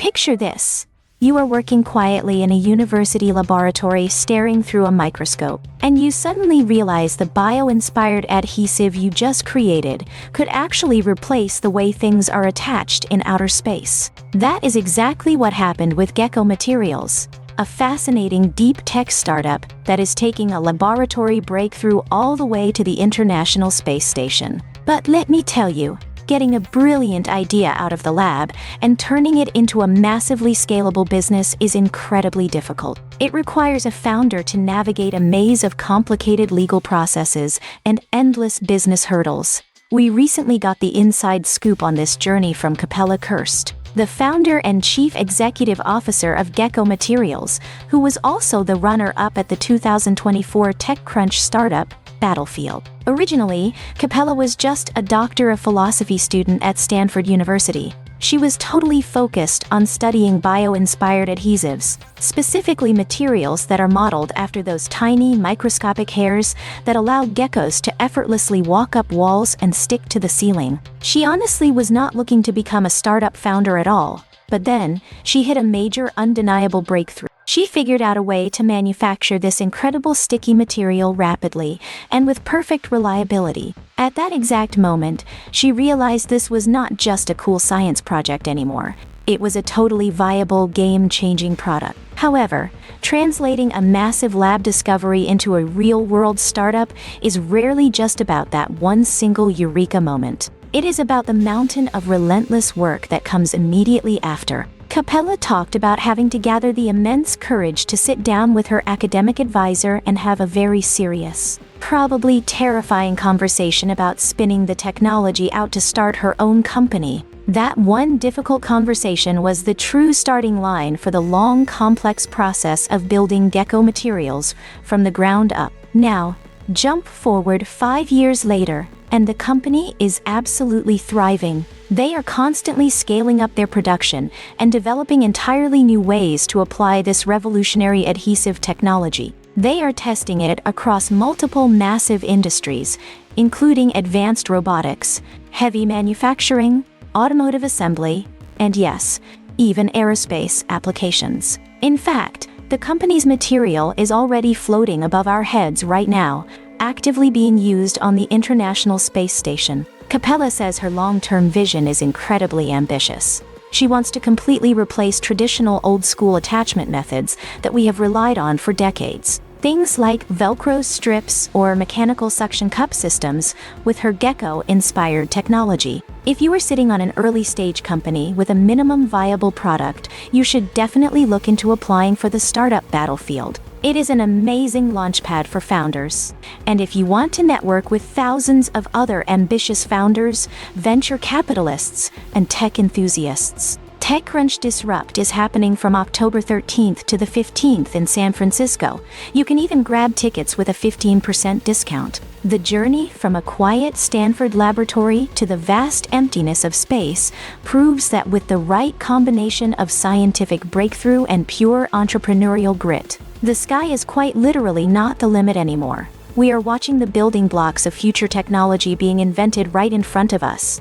Picture this. You are working quietly in a university laboratory staring through a microscope, and you suddenly realize the bio-inspired adhesive you just created could actually replace the way things are attached in outer space. That is exactly what happened with geCKo Materials, a fascinating deep tech startup that is taking a laboratory breakthrough all the way to the International Space Station. But let me tell you, getting a brilliant idea out of the lab and turning it into a massively scalable business is incredibly difficult. It requires a founder to navigate a maze of complicated legal processes and endless business hurdles. We recently got the inside scoop on this journey from Capella Kerst, the founder and chief executive officer of geCKo Materials, who was also the runner-up at the 2024 TechCrunch startup Battlefield. Originally, Capella was just a Doctor of Philosophy student at Stanford University. She was totally focused on studying bio-inspired adhesives, specifically materials that are modeled after those tiny microscopic hairs that allow geckos to effortlessly walk up walls and stick to the ceiling. She honestly was not looking to become a startup founder at all, but then she hit a major undeniable breakthrough. She figured out a way to manufacture this incredible sticky material rapidly and with perfect reliability. At that exact moment, she realized this was not just a cool science project anymore. It was a totally viable, game-changing product. However, translating a massive lab discovery into a real-world startup is rarely just about that one single eureka moment. It is about the mountain of relentless work that comes immediately after. Capella talked about having to gather the immense courage to sit down with her academic advisor and have a very serious, probably terrifying conversation about spinning the technology out to start her own company. That one difficult conversation was the true starting line for the long, complex process of building geCKo Materials from the ground up. Now, jump forward 5 years later, and the company is absolutely thriving. They are constantly scaling up their production and developing entirely new ways to apply this revolutionary adhesive technology. They are testing it across multiple massive industries, including advanced robotics, heavy manufacturing, automotive assembly, and yes, even aerospace applications. In fact, the company's material is already floating above our heads right now, actively being used on the International Space Station. Capella says her long-term vision is incredibly ambitious. She wants to completely replace traditional old-school attachment methods that we have relied on for decades. Things like Velcro strips or mechanical suction cup systems with her geCKo-inspired technology. If you are sitting on an early-stage company with a minimum viable product, you should definitely look into applying for the startup Battlefield. It is an amazing launchpad for founders. And if you want to network with thousands of other ambitious founders, venture capitalists, and tech enthusiasts, TechCrunch Disrupt is happening from October 13th to the 15th in San Francisco. You can even grab tickets with a 15% discount. The journey from a quiet Stanford laboratory to the vast emptiness of space proves that with the right combination of scientific breakthrough and pure entrepreneurial grit, the sky is quite literally not the limit anymore. We are watching the building blocks of future technology being invented right in front of us.